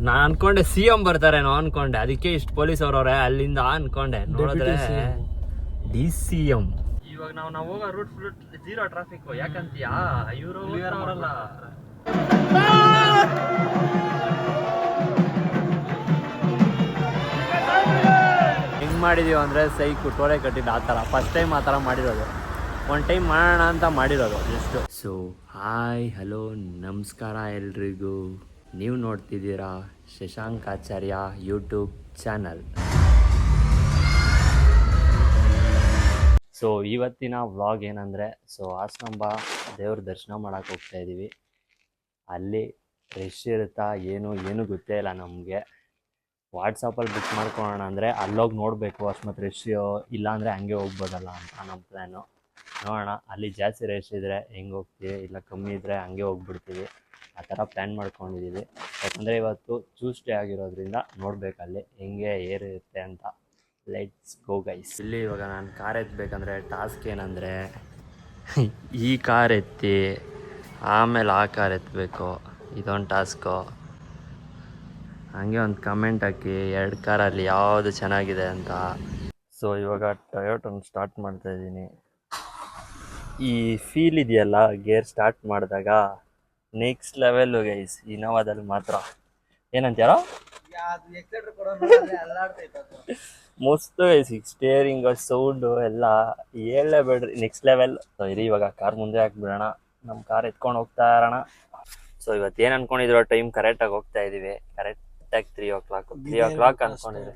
ನಾ ಅನ್ಕೊಂಡೆ CM ಬರ್ತಾರೇನೋ ಅನ್ಕೊಂಡೆ, ಅದಕ್ಕೆ ಇಷ್ಟು ಪೊಲೀಸ್ ಅವ್ರವ್ರೆ ಅಲ್ಲಿಂದ ಅನ್ಕೊಂಡೆ. ನೋಡಿದ್ರೆ DCM. ಇವಾಗ ನಾವು ಹೋಗೋ ರೂಟ್ ಫುಲ್ ಜೀರೋ ಟ್ರಾಫಿಕ್. ಯಾಕಂತೀಯಾ, ಇವರು ಅವರಲ್ಲ. ಹೆಂಗ್ ಮಾಡಿದೀವಿ ಅಂದ್ರೆ ಸೈಕು ಟೋಳೆ ಕಟ್ಟಿದ್ದು ಆ ಥರ. ಫಸ್ಟ್ ಟೈಮ್ ಆ ಥರ ಮಾಡಿರೋದು, ಒನ್ ಟೈಮ್ ಮಾಡೋಣ ಅಂತ ಮಾಡಿರೋದು ಜಸ್ಟ್. ಸೊ ಹಾಯ್ ಹಲೋ ನಮಸ್ಕಾರ ಎಲ್ರಿಗೂ. ನೀವು ನೋಡ್ತಿದ್ದೀರಾ ಶಶಾಂಕ್ ಆಚಾರ್ಯ ಯೂಟ್ಯೂಬ್ ಚಾನಲ್. ಸೊ ಇವತ್ತಿನ ವ್ಲಾಗ್ ಏನಂದರೆ, ಸೊ ಹಾಸನಾಂಬ ದೇವ್ರ ದರ್ಶನ ಮಾಡೋಕೆ ಹೋಗ್ತಾ ಇದ್ದೀವಿ. ಅಲ್ಲಿ ರಶ್ ಇರುತ್ತಾ ಏನು ಗೊತ್ತೇ ಇಲ್ಲ ನಮಗೆ. ವಾಟ್ಸಪ್ಪಲ್ಲಿ ಬುಕ್ ಮಾಡ್ಕೊಳ್ಳೋಣ ಅಂದರೆ ಅಲ್ಲೋಗಿ ನೋಡಬೇಕು ಅಷ್ಟು ರಶ್ ಇಲ್ಲ ಅಂದರೆ ಹಂಗೆ ಹೋಗ್ಬೋದಲ್ಲ ಅಂತ ನಮ್ಮ ಪ್ಲ್ಯಾನು. ನೋಡೋಣ, ಅಲ್ಲಿ ಜಾಸ್ತಿ ರಶ್ ಇದ್ದರೆ ಹೆಂಗೆ ಹೋಗ್ತೀವಿ, ಇಲ್ಲ ಕಮ್ಮಿ ಇದ್ದರೆ ಹಂಗೆ ಹೋಗ್ಬಿಡ್ತೀವಿ. ಆ ಥರ ಪ್ಲ್ಯಾನ್ ಮಾಡ್ಕೊಂಡಿದ್ದೀವಿ. ಯಾಕಂದರೆ ಇವತ್ತು ಟ್ಯೂಸ್ಡೇ ಆಗಿರೋದ್ರಿಂದ ನೋಡಬೇಕಲ್ಲಿ ಹೆಂಗೆ ಏರಿರುತ್ತೆ ಅಂತ. Let's go guys. ಇಲ್ಲಿ ಇವಾಗ ನಾನು ಕಾರ್ ಎತ್ತಬೇಕಂದ್ರೆ ಟಾಸ್ಕ್ ಏನಂದರೆ, ಈ ಕಾರ್ ಎತ್ತಿ ಆಮೇಲೆ ಆ ಕಾರ್ ಎತ್ತಬೇಕು, ಇದೊಂದು ಟಾಸ್ಕು. ಹಂಗೆ ಒಂದು ಕಮೆಂಟ್ ಹಾಕಿ 2 ಕಾರಲ್ಲಿ ಯಾವುದು ಚೆನ್ನಾಗಿದೆ ಅಂತ. ಸೊ ಇವಾಗ ಟೊಯೋಟೊನ ಸ್ಟಾರ್ಟ್ ಮಾಡ್ತಾಯಿದ್ದೀನಿ. ಈ ಫೀಲ್ ಇದೆಯಲ್ಲ ಗೇರ್ ಸ್ಟಾರ್ಟ್ ಮಾಡಿದಾಗ, ನೆಕ್ಸ್ಟ್ ಲೆವೆಲ್ಲು ಗೈಸ್ ಇನೋವಾದಲ್ಲಿ ಮಾತ್ರ. ಏನಂತೀಯಾರೋ ಮಸ್ತು ಗೈಸ್. ಸ್ಟೇರಿಂಗ್ ಸೌಂಡು ಎಲ್ಲ ಹೇಳಲೇಬೇಡ್ರಿ, ನೆಕ್ಸ್ಟ್ ಲೆವೆಲ್. ಸೊ ಇರಿ ಇವಾಗ ಕಾರ್ ಮುಂದೆ ಹಾಕ್ಬಿಡೋಣ, ನಮ್ಮ ಕಾರ್ ಎತ್ಕೊಂಡು ಹೋಗ್ತಾ ಇರೋಣ. ಸೊ ಇವತ್ತು ಏನು ಅನ್ಕೊಂಡಿದ್ರು ಟೈಮ್ ಕರೆಕ್ಟಾಗಿ ಹೋಗ್ತಾ ಇದ್ದೀವಿ. ಕರೆಕ್ಟಾಗಿ 3 o'clock ಅನ್ಕೊಂಡಿದ್ವಿ.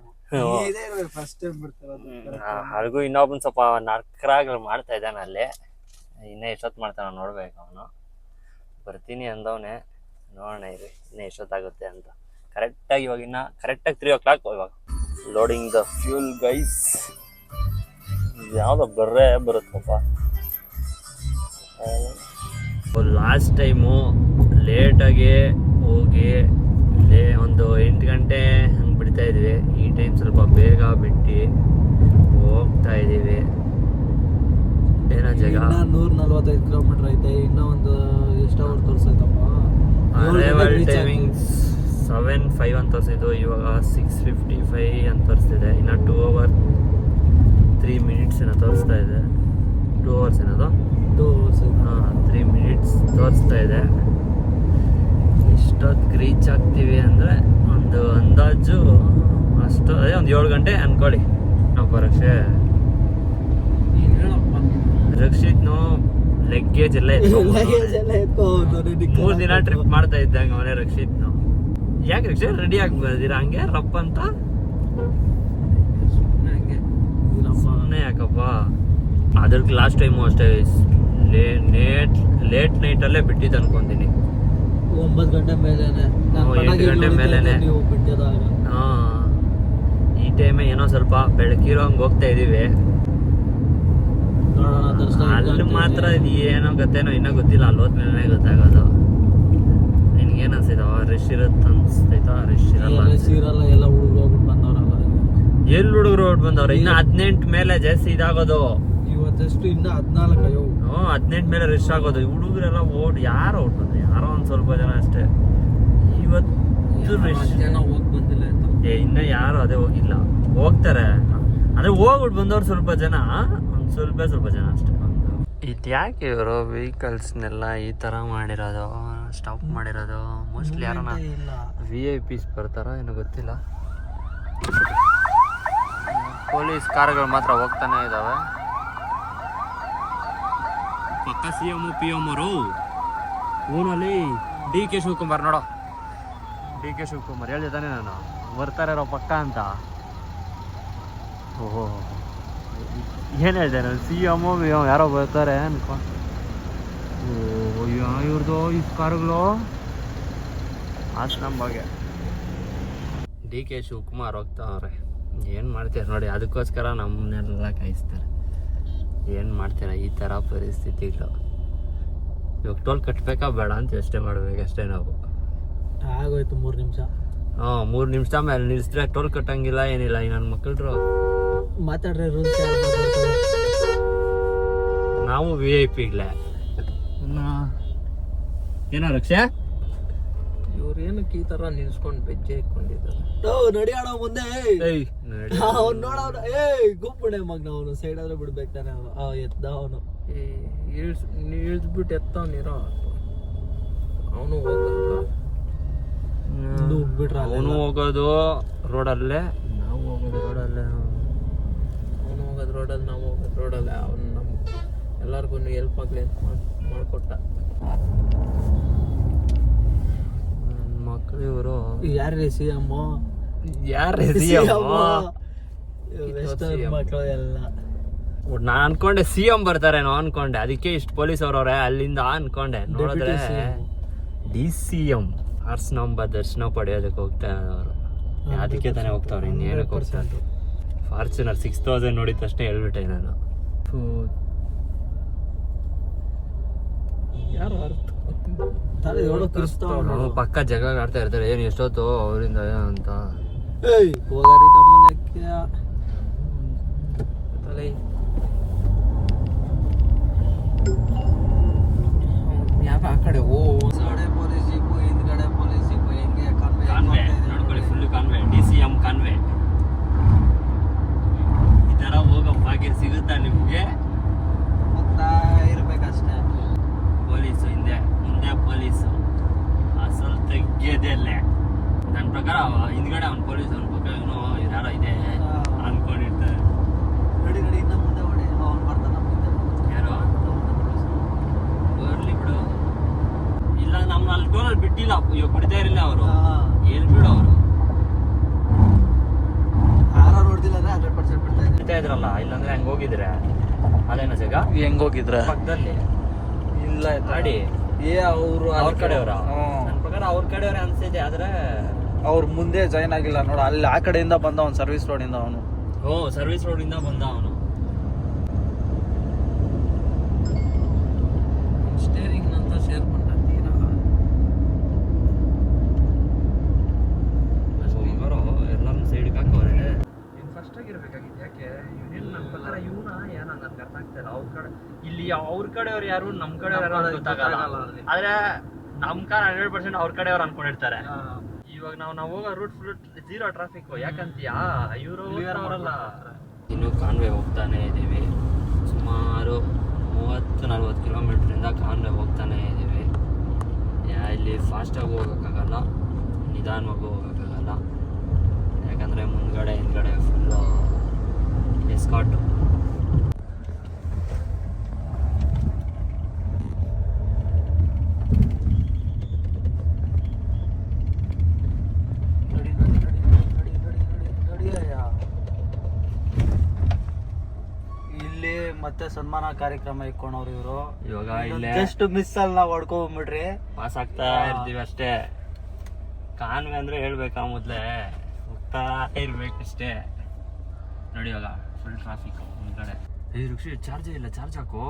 ಹಾಗೂ ಇನ್ನೊಬ್ಬನ ಸ್ವಲ್ಪ ನರ್ಕರಾಗ ಮಾಡ್ತಾ ಇದ್ದಾನೆ ಅಲ್ಲಿ. ಇನ್ನೂ ಎಷ್ಟೊತ್ತು ಮಾಡ್ತಾನೆ ನೋಡ್ಬೇಕು. ಅವನು ಬರ್ತೀನಿ ಅಂದವನೇ, ನೋಡೋಣ ಇರಿ ಇನ್ನೂ ಎಷ್ಟೊತ್ತಾಗುತ್ತೆ ಅಂತ. ಕರೆಕ್ಟಾಗಿ ಇವಾಗ ಇನ್ನು ಕರೆಕ್ಟಾಗಿ 3 o'clock. ಇವಾಗ ಲೋಡಿಂಗ್ ದ ಫ್ಯೂಲ್ ಗೈಸ್. ಯಾವುದೋ ಬರುತ್ತಪ್ಪ. ಲಾಸ್ಟ್ ಟೈಮು ಲೇಟಾಗಿ ಹೋಗಿ ಒಂದು 8 ಗಂಟೆ ಹಂಗೆ ಬಿಡ್ತಾ ಇದ್ವಿ. ಈ ಟೈಮ್ ಸ್ವಲ್ಪ ಬೇಗ ಬಿಟ್ಟು ಹೋಗ್ತಾ ಇದ್ದೀವಿ. ಏನೋ ಜಾಗ 145 ಕಿಲೋಮೀಟರ್ ಐತೆ. ಇನ್ನೂ ಒಂದು ಎಷ್ಟು ಅವರ್ ತೋರಿಸೈತಪ್ಪ. ಅರೈವಲ್ ಟೈಮಿಂಗ್ಸ್ 7:05 ಅಂತ ತೋರಿಸಿದ್ದು, ಇವಾಗ 6:55 ಅಂತ ತೋರಿಸ್ತಿದೆ. ಇನ್ನು 2 hours 3 minutes ಏನೋ ತೋರಿಸ್ತಾ ಇದೆ. 2 hours ಏನದು 2 hours 3 minutes ತೋರಿಸ್ತಾ ಇದೆ. ಇಷ್ಟೊತ್ತಿಗೆ ರೀಚ್ ಆಗ್ತೀವಿ ಅಂದರೆ ಒಂದು ಅಂದಾಜು ಅಷ್ಟು, ಅದೇ ಒಂದು 7 ಗಂಟೆ ಅಂದ್ಕೊಳ್ಳಿ. ನಾವು ಬರೋಕ್ಕೆ ರಕ್ಷಿತ್ನು ಲಗ್ಗೇಜ್ ಎಲ್ಲ 3 ದಿನ ಟ್ರಿಪ್ ಮಾಡ್ತಾ ಇದ್ದಂಗೆ ಅವನೇ ರಕ್ಷಿತ್ನು. ಯಾಕೆ ರಕ್ಷಿತ್ ರೆಡಿ ಆಗಿ ಬರ್ದಿರಾ ಹಂಗೆ ರಪ್ಪ ಅಂತ? ಸುಮ್ಮನೆ ಯಾಕಪ್ಪ. ಅದ್ರಕ್ಕೆ ಲಾಸ್ಟ್ ಟೈಮು ಅಷ್ಟೇ ಲೇಟ್ ನೈಟಲ್ಲೇ ಬಿಟ್ಟಿದ್ದು ಅನ್ಕೊಂತೀನಿ. 9 ಗಂಟೆ ಮೇಲೇನೆ, 8 ಗಂಟೆ ಮೇಲೇನೆ. ಈ ಟೈಮೇ ಏನೋ ಸ್ವಲ್ಪ ಬೆಳಕಿರೋ ಹಂಗೆ ಹೋಗ್ತಾ ಇದೀವಿ. ಅಲ್ಲಿ ಮಾತ್ರ ಇದು ಏನೋ ಗೊತ್ತೇನೋ ಇನ್ನೂ ಗೊತ್ತಿಲ್ಲ. ಅಲ್ಲಿ ಹೋದ್ಮೇಲೆ ಗೊತ್ತಾಗೋದು. ನಿನ್ಗೇನು ಅನ್ಸಿದಾವ? ರಶ್ ಇರುತ್ತೆ ಅನ್ಸ್ತೈತಾ? ರಶ್ ಇರಲ್ಲ, ಎಲ್ಲ ಹುಡುಗರು ಹೋಗ್ಬಿಟ್ಟು ಬಂದವ್ರಲ್ಲ. ಎಲ್ಲಿ ಹುಡುಗರು ಹೋಗ್ಬಿಟ್ಟು ಬಂದವ್ರೆ? ಇನ್ನು 18 ಮೇಲೆ ಜಾಸ್ತಿ ಇದಾಗೋದು. ಇವತ್ತೆಷ್ಟು ಇನ್ನು 14. 18 ಮೇಲೆ ರಶ್ ಆಗೋದು. ಹುಡುಗರೆಲ್ಲ ಯಾರೋ ಬಂದ್ರು, ಯಾರೋ ಒಂದು ಸ್ವಲ್ಪ ಜನ ಅಷ್ಟೇ. ಇವತ್ತು ರಶ್ ಜನ ಹೋಗಿ ಬಂದಿಲ್ಲ. ಇನ್ನ ಯಾರು ಅದೇ ಹೋಗಿಲ್ಲ, ಹೋಗ್ತಾರೆ. ಅದೇ ಹೋಗ್ಬಿಟ್ಟು ಬಂದವ್ರು ಸ್ವಲ್ಪ ಜನ, ಒಂದು ಸ್ವಲ್ಪ ಜನ ಅಷ್ಟೇ. ಇದು ಯಾಕೆ ಇವರು ವೆಹಿಕಲ್ಸ್ನೆಲ್ಲ ಈ ಥರ ಮಾಡಿರೋದು, ಸ್ಟಾಪ್ ಮಾಡಿರೋದು? ಮೋಸ್ಟ್ಲಿ ಯಾರನ್ನ VIPs ಬರ್ತಾರೋ ಏನೋ ಗೊತ್ತಿಲ್ಲ. ಪೊಲೀಸ್ ಕಾರ್ಗಳು ಮಾತ್ರ ಹೋಗ್ತಾನೆ ಇದ್ದಾವೆ. ಪಕ್ಕ CM PM ಅವರು ಓನಲ್ಲಿ DK ಶಿವಕುಮಾರ್. ನೋಡೋ DK ಶಿವಕುಮಾರ್ ಹೇಳ್ತಾನೆ ನಾನು ಬರ್ತಾರೆ ಇರೋ ಪಕ್ಕ ಅಂತ. ಓಹೋ ಏನು ಹೇಳ್ದೆ ನಾನು? CM ಯಾರೋ ಬರ್ತಾರೆ ಅನ್ಕೊ. ಇವ್ರದ್ದು ಈ ಕಾರುಗಳು ಹಾಸನಾಂಬಾಗೆ. DK ಶಿವಕುಮಾರ್ ಹೋಗ್ತಾವ್ರೆ. ಏನು ಮಾಡ್ತಾರೆ ನೋಡಿ, ಅದಕ್ಕೋಸ್ಕರ ನಮ್ಮನ್ನೆಲ್ಲ ಕಾಯಿಸ್ತಾರೆ. ಏನು ಮಾಡ್ತೀರ ಈ ಥರ ಪರಿಸ್ಥಿತಿಗಳು. ಇವಾಗ ಟೋಲ್ ಕಟ್ಟಬೇಕಾ ಬೇಡ ಅಂತ ಯೋಚನೆ ಮಾಡ್ಬೇಕಷ್ಟೇ ನಾವು. ಆಗೋಯ್ತು 3 ನಿಮಿಷ. 3 ನಿಮಿಷ ಮೇಲೆ ನಿಲ್ಲಿಸಿದ್ರೆ ಟೋಲ್ ಕಟ್ಟಂಗಿಲ್ಲ, ಏನಿಲ್ಲ. ಈ ನನ್ನ ಮಕ್ಕಳು ಮಾತಾಡ್ರೆ ರೂಲ್ಸ್ ನಾವು VIPಗಳೇ. ಏನೋ ರಕ್ಷೆ ಇವ್ರು ಇವ್ರು ಏನಕ್ಕೆ ಈ ತರ ನಿಲ್ಸ್ಕೊಂಡು ಬೆಜ್ಜೆ ಇಟ್ಕೊಂಡಿದ್ದಾರೆ? ನಡಿಯೋಣ ಮುಂದೆ. ಅವ್ನು ನೋಡವನು, ಗುಂಪುಣೆ ಮಗ್ನ ಅವನು ಸೈಡ್ ಆದ್ರೆ ಬಿಡ್ಬೇಕು ತಾನೆ. ಎದ್ದ ಅವನು ಇಳಿದ್ಬಿಟ್ಟು ಎತ್ತವನಿರೋ ಅವನು ಹೋಗಲ್ಲ. ಬಿಟ್ರ ಅವನು ಹೋಗೋದು ರೋಡಲ್ಲೇ, ನಾವು ಹೋಗೋದು ರೋಡಲ್ಲೇ. ಅವನು ಹೋಗೋದು ರೋಡಲ್ಲಿ, ನಾವು ಹೋಗೋದು ರೋಡಲ್ಲೇ. ಅವನು ನಮ್ಮ ಎಲ್ಲರಿಗೂ ಹೆಲ್ಪ್ ಆಗಲಿ ಅಂತ ಮಾಡಿಕೊಟ್ಟ. ಮಕ್ಕಳು ಇವರು ಯಾರೇ ಸಿ ಎಮ್, ವೆಸ್ಟರ್ನ್ ಮಕ್ಕಳು ಎಲ್ಲ. ನಾನ್ ಅನ್ಕೊಂಡೆ CM ಬರ್ತಾರೇನೋ ಅನ್ಕೊಂಡೆ, ಅದಕ್ಕೆ ಇಷ್ಟು ಪೊಲೀಸ್ ಅವ್ರವ್ರೆ ಅಲ್ಲಿಂದ ಅನ್ಕೊಂಡೆ. ನೋಡಿದ್ರೆ DCM ಹಾರ್ಸ್ನಾಂಬ ದರ್ಶನ ಪಡೆಯೋದಕ್ಕೆ ಹೋಗ್ತಾ ಅವರು. ಅದಕ್ಕೆ ತಾನೇ ಹೋಗ್ತಾವ್ರೆ, ಇನ್ನೇನಕ್ಕೆ ಹೋಗ್ತಾರೆ. ಫಾರ್ಚುನರ್ 6000 ನೋಡಿದ ತಕ್ಷಣ ಹೇಳ್ಬಿಟ್ಟೆ ನಾನು. ಯಾರು ಅರ್ಥ ಪಕ್ಕ ಜಗ ಆಡ್ತಾ ಇರ್ತಾರೆ, ಏನ್ ಎಷ್ಟೊತ್ತು ಅವರಿಂದ ಅಂತ. ಹೋಗಾರಿ ನಮ್ಮನಕ್ಕೆ ತಲೆ ಯಾಕ ಆ ಕಡೆ ಪೊಲೀಸ್ ಜೀಪು, ಹಿಂದ್ಗಡೆ ಪೊಲೀಸ್ ಜೀಪು, ಹೆಂಗೆ ಕಾನ್ವೆ ನೋಡ್ಕೊಳ್ಳಿ, ಫುಲ್ ಕಾನ್ವೆ, DCM ಕಾನ್ವೆ. ಈ ತರ ಹೋಗೋ ಭಾಗ್ಯ ಸಿಗುತ್ತಾ ನಿಮ್ಗೆ? ಹೋಗ್ತಾ ಇರ್ಬೇಕಷ್ಟೇ. ಪೊಲೀಸು ಹಿಂದೆ, ಮುಂದೆ ಪೊಲೀಸು, ಅಸಲ್ ತೆಗ್ಯದಲ್ಲೇ. ನನ್ನ ಪ್ರಕಾರ ಹಿಂದ್ಗಡೆ ಅವ್ನು ಪೊಲೀಸ್, ಅವ್ನ ಪಕ್ಕ ಏನೋ ಯಾರೋ ಇದೆ ಅನ್ಕೊಂಡಿರ್ತಾರೆ. ನಡಿ ಇನ್ನ ಮುಂದೆ ಹೊಡಿ, ಅವ್ನು ಬರ್ತಾನ ಮುಂದೆ. ಯಾರೋ ಬರ್ಲಿ ಬಿಡು. ಇಲ್ಲ ನಮ್ಮ ಅಲ್ಲಿ ಟೋಲಲ್ಲಿ ಬಿಟ್ಟಿಲ್ಲ, ಇವಾಗ ಬಿಡ್ತಾ ಇರಲಿಲ್ಲ ಅವರು. ಎಲ್ಲಿ ಬಿಡು ಅವರು ಯಾರು ನೋಡ್ದಿಲ್ಲ ಅಂದ್ರೆ 100% ಬಿಡ್ತಾ ಇದ್ರಲ್ಲ. ಇಲ್ಲಾಂದ್ರೆ ಹೆಂಗ್ ಹೋಗಿದ್ರೆ ಅದೇನ ಜಗ ಹೆಂಗ್ ಹೋಗಿದ್ರ ಪಕ್ಕದಲ್ಲಿ ಇಲ್ಲ ಗಾಡಿ ಅವರು ಅವ್ರ ಕಡೆಯವರ. ನನ್ನ ಪ್ರಕಾರ ಅವ್ರ ಕಡೆಯವ್ರೆ ಅನ್ಸಿದೆ. ಆದ್ರೆ ಅವ್ರು ಮುಂದೆ ಜಾಯ್ನ್ ಆಗಿಲ್ಲ ನೋಡ, ಅಲ್ಲಿ ಆ ಕಡೆಯಿಂದ ಬಂದ ಅವ್ನು, ಸರ್ವಿಸ್ ರೋಡ್ ಇಂದ ಅವನು. ಸರ್ವಿಸ್ ರೋಡ್ ಇಂದ ಬಂದ ಅವನು. ಸ್ಟೇರಿಂಗ್ ನಂತ ಶೇರ್ ಮಾಡ್ತೀರಾ? ಎಲ್ಲರೂ ಸೈಡ್ಗೆ ಹಾಕೋರೆ. ನೀನು ಫಸ್ಟ್ ಆಗಿರ್ಬೇಕಾಗಿತ್ತು. ಯಾಕೆ ಇವನೇನು ನನ್ನ ಪ್ರಕಾರ ಇವನ ಏನ ನನಗೆ ಅರ್ಥ ಆಗ್ತಿಲ್ಲ. ಅವ್ರ ಕಡೆ ಇಲ್ಲಿ ಅವ್ರ ಕಡೆಯವ್ರು ಯಾರು, ನಮ್ಮ ಕಡೆಯವ್ರು ಯಾರು ಗೊತ್ತಾಗಲ್ಲ. ಆದ್ರೆ ನಮ್ ಕಾರ್ 100% ಅವ್ರ ಕಡೆಯವ್ರು ಅನ್ಕೊಂಡಿರ್ತಾರೆ. ಇವಾಗ ನಾವು ಹೋಗೋ ರೂಟ್ ಫುಲ್ 0 ಟ್ರಾಫಿಕ್. ಯಾಕಂತೀಯಾ? ಇವರು ಅವರಲ್ಲ. ಇನ್ನು ಕಾನ್ವೆ ಹೋಗ್ತಾನೆ ಇದೀವಿ. ಸುಮಾರು 30-40 ಕಿಲೋಮೀಟ್ರಿಂದ ಕಾನ್ವೆ ಹೋಗ್ತಾನೆ ಇದೀವಿ. ಇಲ್ಲಿ ಫಾಸ್ಟಾಗಿ ಹೋಗೋಕ್ಕಾಗಲ್ಲ, ನಿಧಾನವಾಗಿ ಹೋಗೋಕ್ಕಾಗಲ್ಲ. ಯಾಕಂದರೆ ಮುಂದ್ಗಡೆ ಹಿಂದ್ಗಡೆ ಫುಲ್ಲು ಎಸ್ಕಾಟು. ಇಲ್ಲಿ ಮತ್ತೆ ಸನ್ಮಾನ ಕಾರ್ಯಕ್ರಮ ಇಟ್ಕೊಂಡವ್ರು ಇವರು. ಇವಾಗ ಇಲ್ಲೇ ಜಸ್ಟ್ ಮಿಸ್ ಅಲ್ಲಿ ನಾವು ಹೊಡ್ಕೊಂಡ್ಬಿಟ್ರಿ ಪಾಸ್ ಆಗ್ತಾ ಇರ್ತೀವಿ ಅಷ್ಟೇ. ಕಾನ್ವೆ ಅಂದ್ರೆ ಹೇಳ್ಬೇಕಾ, ಮೊದ್ಲೇ ಹೋಗ್ತಾ ಇರ್ಬೇಕಷ್ಟೇ. ನೋಡಿ ಇವಾಗ ಫುಲ್ ಟ್ರಾಫಿಕ್ ಮುಂದ್ಗಡೆ. ಋಷಿ ಚಾರ್ಜ್ ಇಲ್ಲ, ಚಾರ್ಜ್ ಹಾಕು.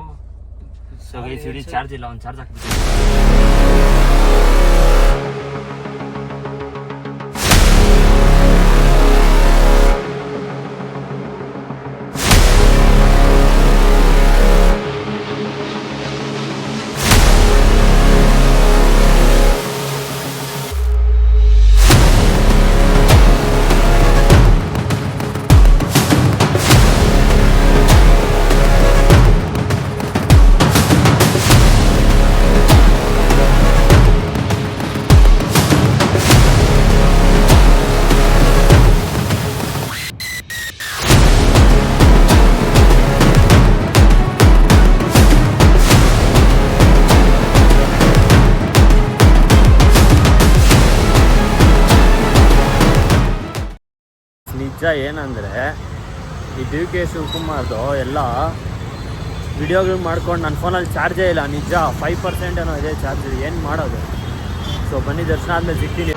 ಸಿಡಿ ಚಾರ್ಜ್ ಇಲ್ಲ, ಒಂದು ಚಾರ್ಜ್ ಹಾಕ್ಬಿಟ್ಟು. ನಿಜ ಏನಂದರೆ ಈ DK ಶಿವಕುಮಾರ್ದು ಎಲ್ಲ ವಿಡಿಯೋಗಳು ಮಾಡ್ಕೊಂಡು ನನ್ನ ಫೋನಲ್ಲಿ ಚಾರ್ಜೇ ಇಲ್ಲ. ನಿಜ 5% ಏನೋ ಇದೆ ಚಾರ್ಜ್. ಏನು ಮಾಡೋದು? ಸೊ ಬನ್ನಿ, ದರ್ಶನ ಆದಮೇಲೆ ಸಿಗ್ತೀನಿ.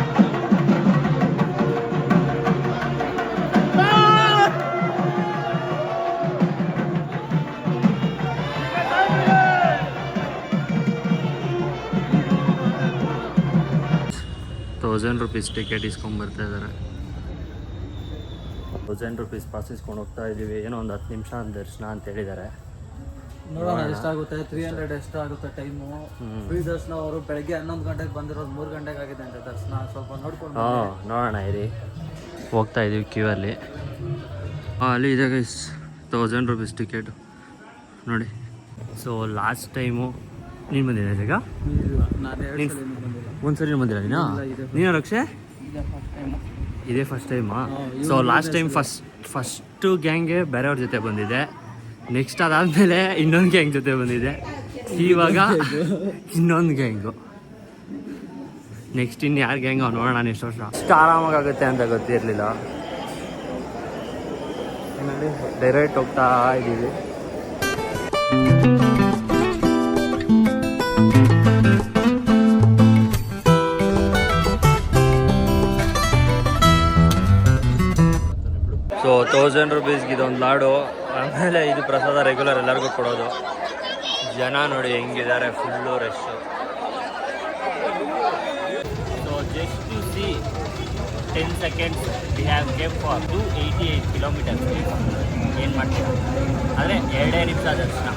₹1000 ಟಿಕೆಟ್ ಇಸ್ಕೊಂಡ್ಬರ್ತಾ ಇದ್ದಾರೆ. ₹1000 ಪಾಸ್ ಇಸ್ಕೊಂಡು ಹೋಗ್ತಾ ಇದ್ದೀವಿ. ಏನೋ ಒಂದು 10 ನಿಮಿಷ ದರ್ಶನ ಅಂತ ಹೇಳಿದ್ದಾರೆ. ನೋಡೋಣ ಎಷ್ಟಾಗುತ್ತೆ 300 ಎಷ್ಟಾಗುತ್ತೆ ಟೈಮು. ಫ್ರೀ ದರ್ಶನ ಅವರು ಬೆಳಗ್ಗೆ 11 ಗಂಟೆಗೆ ಬಂದಿರೋದು 3 ಗಂಟೆಗೆ ಆಗಿದೆ ಅಂತ ದರ್ಶನ. ಸ್ವಲ್ಪ ನೋಡ್ಕೊಂಡು ನೋಡೋಣ ಇರಿ. ಹೋಗ್ತಾ ಇದೀವಿ ಕ್ಯೂ ಅಲ್ಲಿ. ಅಲ್ಲಿ ಇದೆ ಗೈಸ್ 1000 ರೂಪೀಸ್ ಟಿಕೆಟು ನೋಡಿ. ಸೊ ಲಾಸ್ಟ್ ಟೈಮು ನೀನು ಬಂದಿದ್ದೆ ಈಗ? ನಾನು ಒಂದ್ಸರಿ ಬಂದಿಲ್ಲ ನೀನು ರಕ್ಷೆ? ಇದೇ ಫಸ್ಟ್ ಟೈಮಾ? ಸೊ ಲಾಸ್ಟ್ ಟೈಮ್ ಫಸ್ಟು ಗ್ಯಾಂಗ್ಗೆ ಬೇರೆಯವ್ರ ಜೊತೆ ಬಂದಿದೆ. ನೆಕ್ಸ್ಟ್ ಅದಾದಮೇಲೆ ಇನ್ನೊಂದು ಗ್ಯಾಂಗ್ ಜೊತೆ ಬಂದಿದೆ. ಇವಾಗ ಇನ್ನೊಂದು ಗ್ಯಾಂಗು. ನೆಕ್ಸ್ಟ್ ಇನ್ನು ಯಾರು ಗ್ಯಾಂಗೋ ನೋಡೋಣ ಎಷ್ಟು ವರ್ಷ. ಅಷ್ಟು ಆರಾಮಾಗುತ್ತೆ ಅಂತ ಗೊತ್ತಿರಲಿಲ್ಲ. ಡೈರೆಕ್ಟ್ ಹೋಗ್ತಾ ಇದ್ದೀವಿ. ಸೊ 1000 ರೂಪೀಸ್ಗೆ ಇದೊಂದು ಲಾಡು. ಆಮೇಲೆ ಇದು ಪ್ರಸಾದ ರೆಗ್ಯುಲರ್ ಎಲ್ಲರಿಗೂ ಕೊಡೋದು. ಜನ ನೋಡಿ ಹೆಂಗಿದ್ದಾರೆ, full rush. So just to see 10 seconds we have came for 288 kilometres. ಏನು ಮಾಡ್ತೀರ ಅಂದರೆ 2 ನಿಮಿಷ ದರ್ಶನ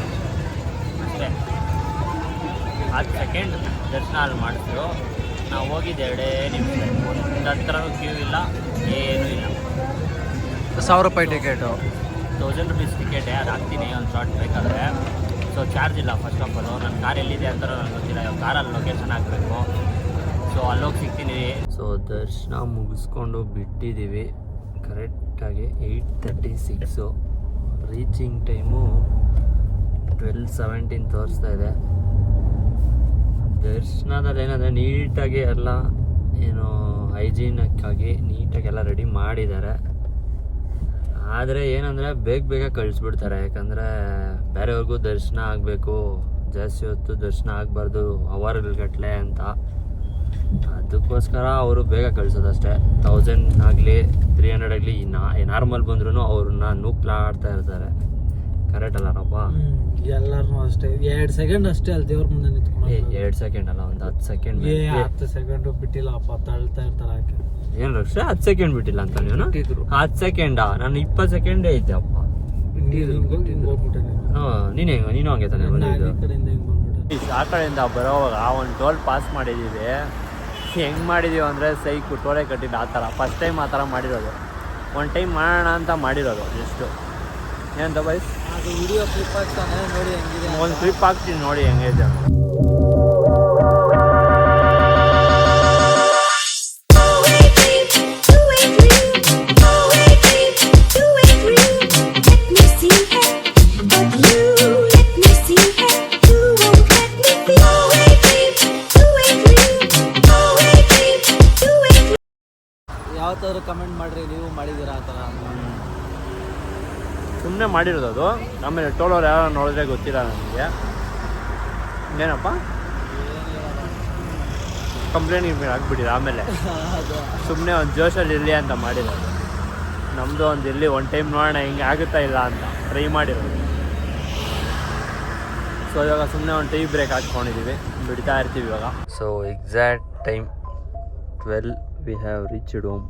ಅಷ್ಟೇ. 10 ಸೆಕೆಂಡ್ ದರ್ಶನ ಅಲ್ಲಿ ಮಾಡಿದ್ರು. ನಾವು ಹೋಗಿದ್ದು 2 ನಿಮಿಷ. ಹತ್ರನೂ ಕ್ಯೂ ಇಲ್ಲ, ಏನೂ ಇಲ್ಲ. 1000 ರೂಪಾಯಿ ಟಿಕೆಟು. 1000 ರೂಪೀಸ್ ಟಿಕೆಟೇ. ಅದು ಹಾಕ್ತೀನಿ ಒಂದು ಶಾರ್ಟ್ ಬೇಕಾದರೆ. ಸೊ ಚಾರ್ಜ್ ಇಲ್ಲ ಫಸ್ಟ್ ಆಫ್ ಆಲು. ನನ್ನ ಕಾರ್ ಎಲ್ಲಿದೆ ಅಂತ ನನಗೆ ಗೊತ್ತಿಲ್ಲ. ಇವಾಗ ಕಾರಲ್ಲಿ ಲೊಕೇಶನ್ ಹಾಕಬೇಕು. ಸೊ ಅಲ್ಲೋಗಿ ಸಿಗ್ತೀನಿ. ಸೊ ದರ್ಶನ ಮುಗಿಸ್ಕೊಂಡು ಬಿಟ್ಟಿದ್ದೀವಿ ಕರೆಕ್ಟಾಗಿ 8:36. ರೀಚಿಂಗ್ ಟೈಮು 12:17 ತೋರಿಸ್ತಾ ಇದೆ. ದರ್ಶನದಲ್ಲಿ ಏನಂದರೆ ನೀಟಾಗಿ ಎಲ್ಲ ಏನು ಹೈಜೀನಕ್ಕಾಗಿ ನೀಟಾಗಿ ಎಲ್ಲ ರೆಡಿ ಮಾಡಿದ್ದಾರೆ. ಆದರೆ ಏನಂದರೆ ಬೇಗ ಕಳಿಸ್ಬಿಡ್ತಾರೆ. ಯಾಕಂದರೆ ಬೇರೆಯವ್ರಿಗೂ ದರ್ಶನ ಆಗಬೇಕು, ಜಾಸ್ತಿ ಹೊತ್ತು ದರ್ಶನ ಆಗಬಾರ್ದು ಅವರ್ಗಟ್ಟಲೆ ಅಂತ. ಅದಕ್ಕೋಸ್ಕರ ಅವರು ಬೇಗ ಕಳಿಸೋದಷ್ಟೇ. 1000 ಆಗಲಿ 300 ಆಗಲಿ ನಾರ್ಮಲ್ ಬಂದ್ರೂ ಅವ್ರನ್ನ ನೂಕ್ಲಾಡ್ತಾ ಇರ್ತಾರೆ. ಕರೆಕ್ಟ್ ಅಲ್ಲಪ್ಪ? ಎಲ್ಲರೂ ಅಷ್ಟೇ 2 ಸೆಕೆಂಡ್ ಅಷ್ಟೇ ಅಲ್ಲಿ ದೇವ್ರ ಮುಂದೆ ನಿಂತ್ಕೊಂಡು. 2 ಸೆಕೆಂಡ್ ಅಲ್ಲ, ಒಂದು 10 ಸೆಕೆಂಡ್. 10 ಸೆಕೆಂಡ್ ಬಿಟ್ಟಿಲ್ಲಪ್ಪ, ತಳ್ತಾ ಇರ್ತಾರೆ. ಏನು ರಕ್ಷ 10 ಸೆಕೆಂಡ್ ಬಿಟ್ಟಿಲ್ಲ ಅಂತ ನೀನು? 10 ಸೆಕೆಂಡಾ? ನಾನು 20 ಸೆಕೆಂಡೇ ಐತೆ ಅಪ್ಪ. ನೀನು ಹಂಗೆ ತಾನೆ ಬಂದಿದ್ದು? ಆ ಕಡೆಯಿಂದ ಬರೋವಾಗ ಒಂದು ಟೋಲ್ ಪಾಸ್ ಮಾಡಿದ್ದೀವಿ. ಹೆಂಗೆ ಮಾಡಿದ್ದೀವಿ ಅಂದರೆ ಸೈಕು ಟೋಲೇ ಕಟ್ಟಿದ್ದು ಆ ಥರ. ಫಸ್ಟ್ ಟೈಮ್ ಆ ಥರ ಮಾಡಿರೋದು. ಒಂದು ಟೈಮ್ ಮಾಡೋಣ ಅಂತ ಮಾಡಿರೋದು ಜಸ್ಟು. ಏನಂತ ಬೈಸ್? ಅದು ವಿಡಿಯೋ ಕ್ಲಿಪ್ ಆಗ್ತಾನೆ ನೋಡಿ ಹೆಂಗಿದೆ. ಒಂದು ಕ್ಲಿಪ್ ಹಾಕ್ತೀನಿ ನೋಡಿ ಹೆಂಗಿದೆ. ಯಾವತ್ತಾದ್ರೂ ಕಮೆಂಟ್ ಮಾಡ್ರಿ, ನೀವು ಮಾಡಿದ್ದೀರಾ ಆ ಥರ? ಸುಮ್ಮನೆ ಮಾಡಿರೋದು ಅದು. ಆಮೇಲೆ ಟೋಲೋರು ಯಾರು ನೋಡಿದ್ರೆ ಗೊತ್ತಿಲ್ಲ ನನಗೆ. ಏನಪ್ಪ ಕಂಪ್ಲೇಂಟ್ ಆಗ್ಬಿಟ್ಟಿದೆ. ಆಮೇಲೆ ಸುಮ್ಮನೆ ಒಂದು ಜೋಶಲ್ಲಿ ಇರಲಿ ಅಂತ ಮಾಡಿರೋದು. ನಮ್ಮದು ಒಂದು ಇಲ್ಲಿ ಒಂದು ಟೈಮ್ ನೋಡೋಣ ಹಿಂಗೆ ಆಗುತ್ತಾ ಇಲ್ಲ ಅಂತ ಟ್ರೈ ಮಾಡಿರೋದು. ಸೊ ಇವಾಗ ಸುಮ್ಮನೆ ಒಂದು ಟೀ ಬ್ರೇಕ್ ಹಾಕ್ಕೊಂಡಿದ್ದೀವಿ, ಬಿಡ್ತಾ ಇರ್ತೀವಿ ಇವಾಗ. So exact time 12 we have reached home.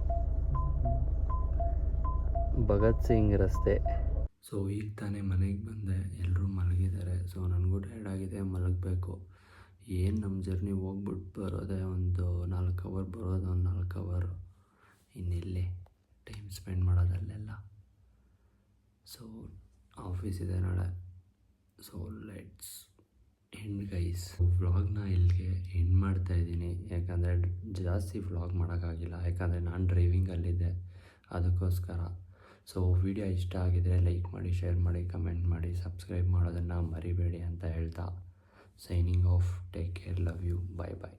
Bhagat Singh ರಸ್ತೆ. ಸೊ ಈಗ ತಾನೇ ಮನೆಗೆ ಬಂದೆ. ಎಲ್ಲರೂ ಮಲಗಿದ್ದಾರೆ. ಸೊ ನನಗೂ ಟೈರ್ಡ್ ಆಗಿದೆ, ಮಲಗಬೇಕು. ಏನು ನಮ್ಮ ಜರ್ನಿ ಹೋಗ್ಬಿಟ್ಟು ಬರೋದೇ ಒಂದು 4 ಅವರ್, ಬರೋದು ಒಂದು 4 ಅವರ್. ಇನ್ನೆಲ್ಲಿ ಟೈಮ್ ಸ್ಪೆಂಡ್ ಮಾಡೋದಲ್ಲೆಲ್ಲ. ಸೊ ಆಫೀಸ್ ಇದೆ ನಾಳೆ. So let's end guys. ವ್ಲಾಗ್ನ ಇಲ್ಲಿಗೆ ಎಂಡ್ ಮಾಡ್ತಾಯಿದ್ದೀನಿ. ಯಾಕಂದರೆ ಜಾಸ್ತಿ ವ್ಲಾಗ್ ಮಾಡೋಕ್ಕಾಗಿಲ್ಲ, ಯಾಕಂದರೆ ನಾನು ಡ್ರೈವಿಂಗಲ್ಲಿದ್ದೆ, ಅದಕ್ಕೋಸ್ಕರ. ಸೊ ವಿಡಿಯೋ ಇಷ್ಟ ಆಗಿದರೆ ಲೈಕ್ ಮಾಡಿ, ಶೇರ್ ಮಾಡಿ, ಕಮೆಂಟ್ ಮಾಡಿ, ಸಬ್ಸ್ಕ್ರೈಬ್ ಮಾಡೋದನ್ನು ಮರಿಬೇಡಿ ಅಂತ ಹೇಳ್ತಾ signing off. Take care, love you, bye bye.